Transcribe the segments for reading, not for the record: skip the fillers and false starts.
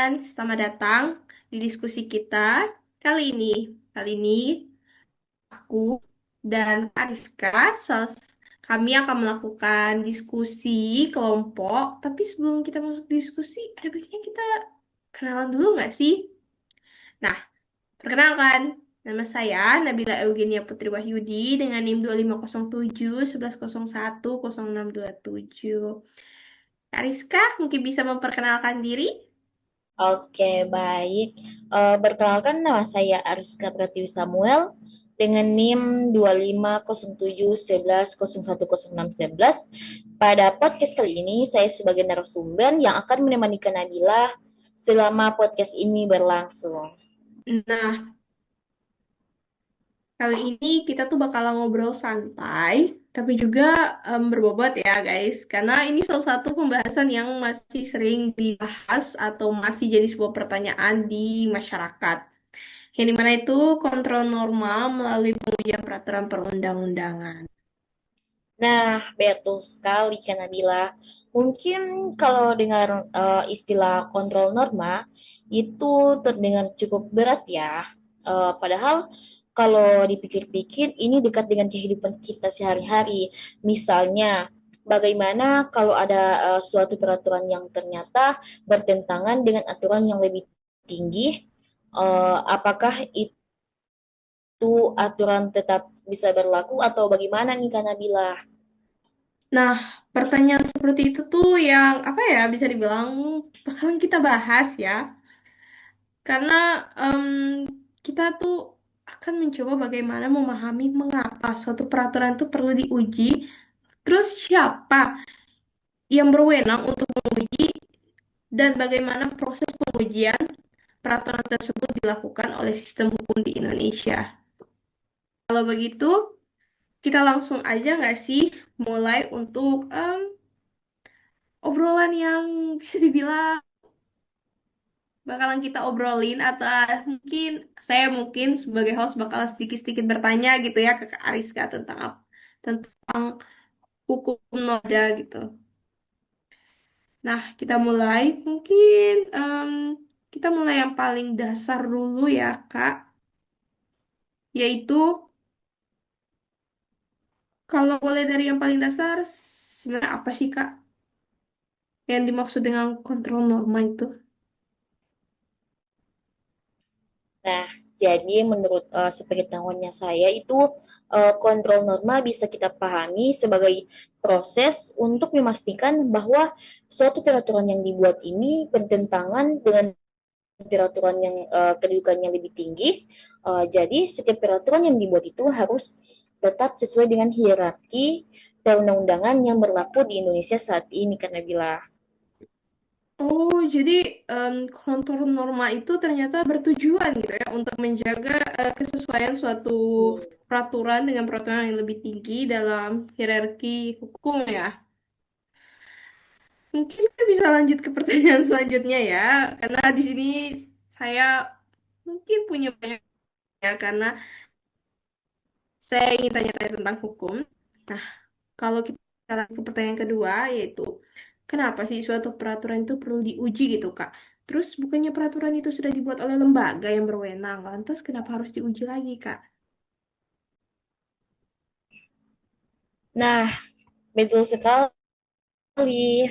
selamat datang di diskusi kita kali ini. Kali ini aku dan Kariska, kami akan melakukan diskusi kelompok. Tapi sebelum kita masuk diskusi, ada baiknya kita kenalan dulu nggak sih? Nah, perkenalkan, nama saya Nabila Eugenia Putri Wahyudi dengan NIM 2507 1101 0627. Kariska, mungkin bisa memperkenalkan diri? Oke, baik. Perkenalkan nama saya Ariska Pratiwi Samuel dengan NIM 250711010611. Pada podcast kali ini, saya sebagai narasumber yang akan menemani Kak Nabila selama podcast ini berlangsung. Nah, kali ini kita tuh bakal ngobrol santai, tapi juga berbobot ya guys. Karena ini salah satu pembahasan yang masih sering dibahas atau masih jadi sebuah pertanyaan di masyarakat. Yang dimana itu kontrol normal melalui pengujian peraturan perundang-undangan. Nah, betul sekali Kak Nabila. Mungkin kalau dengar istilah kontrol norma, itu terdengar cukup berat ya. Padahal kalau dipikir-pikir ini dekat dengan kehidupan kita sehari-hari. Misalnya, bagaimana kalau ada suatu peraturan yang ternyata bertentangan dengan aturan yang lebih tinggi, apakah itu aturan tetap bisa berlaku atau bagaimana nih Kak Nabila? Nah, pertanyaan seperti itu tuh yang apa ya bisa dibilang bakalan kita bahas ya. Karena em, kita tuh akan mencoba bagaimana memahami mengapa suatu peraturan itu perlu diuji. Terus siapa yang berwenang untuk menguji dan bagaimana proses pengujian peraturan tersebut dilakukan oleh sistem hukum di Indonesia. Kalau begitu, kita langsung aja nggak sih mulai untuk obrolan yang bisa dibilang bakalan kita obrolin atau mungkin saya mungkin sebagai host bakal sedikit-sedikit bertanya gitu ya ke Kak Ariska tentang apa tentang hukum noda gitu. Nah, kita mulai mungkin kita mulai yang paling dasar dulu ya, Kak, yaitu kalau boleh dari yang paling dasar sebenarnya apa sih, Kak, yang dimaksud dengan kontrol norma itu? Nah, jadi menurut sepengetahuannya saya itu kontrol norma bisa kita pahami sebagai proses untuk memastikan bahwa suatu peraturan yang dibuat ini bertentangan dengan peraturan yang kedudukannya lebih tinggi. Jadi setiap peraturan yang dibuat itu harus tetap sesuai dengan hierarki perundang-undangan yang berlaku di Indonesia saat ini, karena bila. Oh, jadi kontrol norma itu ternyata bertujuan gitu ya untuk menjaga kesesuaian suatu peraturan dengan peraturan yang lebih tinggi dalam hierarki hukum ya. Mungkin kita bisa lanjut ke pertanyaan selanjutnya ya, karena di sini saya mungkin punya banyak ya, karena saya ingin tanya-tanya tentang hukum. Nah, kalau kita lanjut ke pertanyaan kedua, yaitu kenapa sih suatu peraturan itu perlu diuji gitu, Kak? Terus bukannya peraturan itu sudah dibuat oleh lembaga yang berwenang, lantas kenapa harus diuji lagi, Kak? Nah, betul sekali.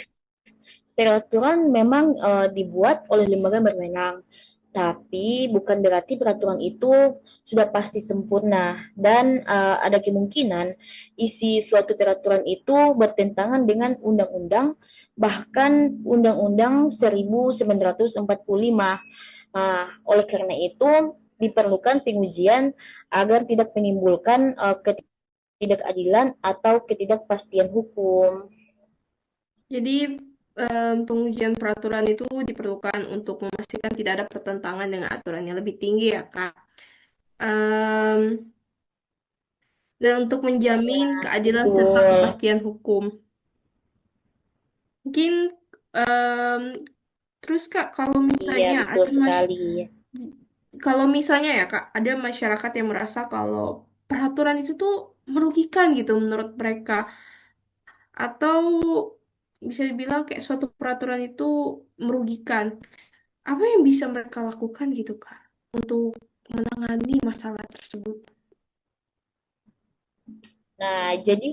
Peraturan memang dibuat oleh lembaga berwenang, tapi bukan berarti peraturan itu sudah pasti sempurna dan ada kemungkinan isi suatu peraturan itu bertentangan dengan undang-undang, bahkan Undang-Undang 1945. Nah, oleh karena itu diperlukan pengujian agar tidak menimbulkan ketidakadilan atau ketidakpastian hukum. Jadi pengujian peraturan itu diperlukan untuk memastikan tidak ada pertentangan dengan aturan yang lebih tinggi ya, Kak. Em, dan untuk menjamin keadilan serta Betul. kepastian hukum. Mungkin em, terus Kak, Iya, betul sekali. kalau misalnya ya Kak, ada masyarakat yang merasa kalau peraturan itu tuh merugikan gitu menurut mereka, atau bisa dibilang kayak suatu peraturan itu merugikan. apa yang bisa mereka lakukan gitu Kak untuk menangani masalah tersebut? Nah, jadi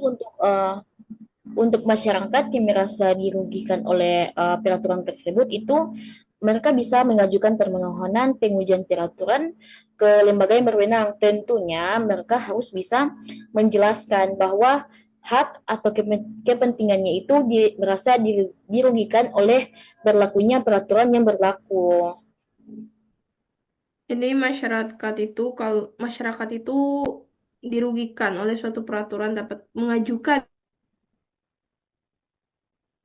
untuk masyarakat yang merasa dirugikan oleh peraturan tersebut itu mereka bisa mengajukan permohonan pengujian peraturan ke lembaga yang berwenang. Tentunya mereka harus bisa menjelaskan bahwa hak atau kepentingannya itu merasa dirugikan oleh berlakunya peraturan yang berlaku. Jadi kalau masyarakat itu dirugikan oleh suatu peraturan dapat mengajukan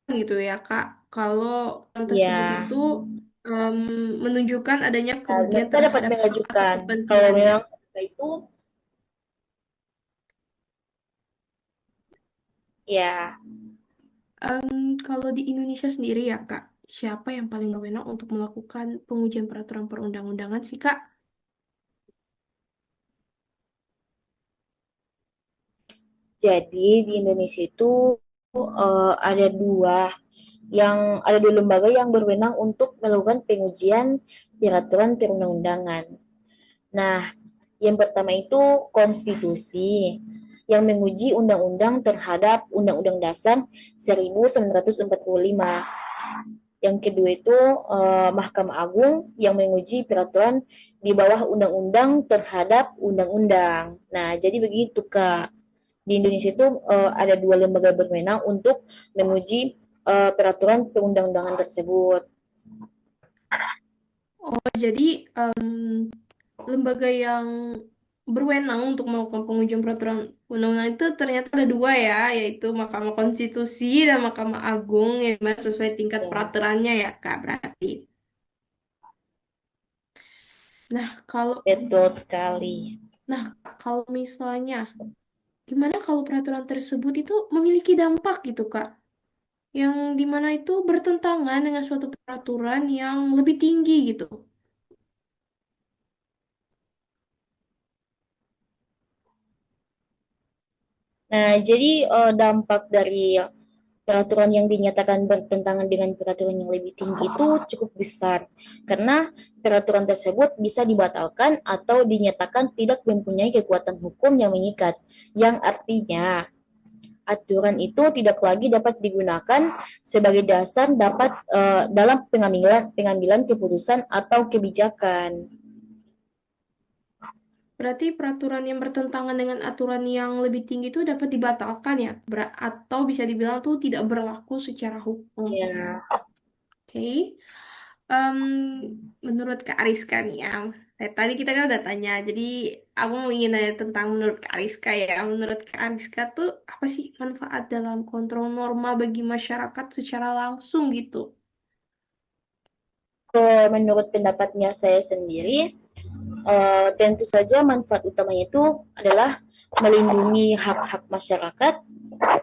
gitu ya Kak. Kalau yang tersebut Ya, itu em, menunjukkan adanya kerugian mereka dapat terhadap hak atau mengajukan kalau kepentingannya. memang mereka itu ya. Em, Kalau di Indonesia sendiri ya Kak, siapa yang paling berwenang untuk melakukan pengujian peraturan perundang-undangan sih Kak? Jadi di Indonesia itu ada dua lembaga yang berwenang untuk melakukan pengujian peraturan perundang-undangan. Nah, yang pertama itu konstitusi yang menguji undang-undang terhadap Undang-Undang Dasar 1945. Yang kedua itu Mahkamah Agung yang menguji peraturan di bawah undang-undang terhadap undang-undang. Nah, jadi begitu Kak. Di Indonesia itu ada dua lembaga berwenang untuk menguji peraturan perundang-undangan tersebut. Oh, jadi lembaga yang berwenang untuk melakukan pengujian peraturan undang-undang itu ternyata ada dua ya, yaitu Mahkamah Konstitusi dan Mahkamah Agung yang mana sesuai tingkat Ya, peraturannya ya Kak berarti. Nah, betul sekali. nah kalau misalnya gimana kalau peraturan tersebut itu memiliki dampak gitu Kak, yang dimana itu bertentangan dengan suatu peraturan yang lebih tinggi gitu. Nah, jadi dampak dari peraturan yang dinyatakan bertentangan dengan peraturan yang lebih tinggi itu cukup besar karena peraturan tersebut bisa dibatalkan atau dinyatakan tidak mempunyai kekuatan hukum yang mengikat, yang artinya aturan itu tidak lagi dapat digunakan sebagai dasar dalam pengambilan pengambilan keputusan atau kebijakan. Berarti peraturan yang bertentangan dengan aturan yang lebih tinggi itu dapat dibatalkan ya, atau bisa dibilang tuh tidak berlaku secara hukum. Ya, Oke. Em, Menurut Kak Ariska nih ya, tadi kita kan udah tanya, jadi aku mau ingin nanya tentang menurut Kak Ariska ya. Menurut Kak Ariska tuh apa sih manfaat dalam kontrol norma bagi masyarakat secara langsung gitu? menurut pendapatnya saya sendiri, tentu saja manfaat utamanya itu adalah melindungi hak-hak masyarakat.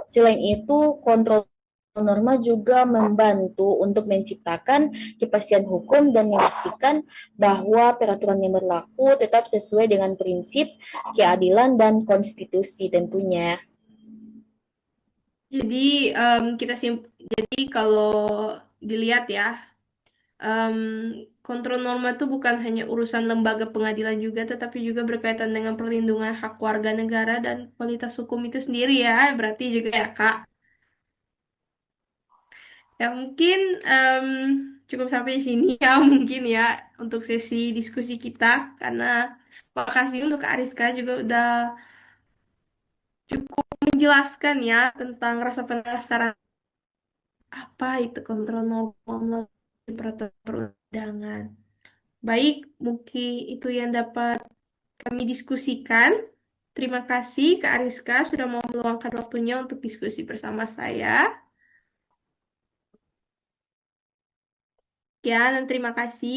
Selain itu, kontrol norma juga membantu untuk menciptakan kepastian hukum dan memastikan bahwa peraturan yang berlaku tetap sesuai dengan prinsip keadilan dan konstitusi tentunya. Jadi jadi kalau dilihat ya, em, kontrol norma itu bukan hanya urusan lembaga pengadilan juga, tetapi juga berkaitan dengan perlindungan hak warga negara dan kualitas hukum itu sendiri ya. Berarti juga ya Kak. Ya mungkin em, cukup sampai di sini ya mungkin ya untuk sesi diskusi kita, karena makasih untuk Kak Ariska juga udah cukup menjelaskan ya tentang rasa penasaran apa itu kontrol norma melalui peraturan perundangan. Baik, mungkin itu yang dapat kami diskusikan. Terima kasih Kak Ariska sudah mau meluangkan waktunya untuk diskusi bersama saya. Ya, dan terima kasih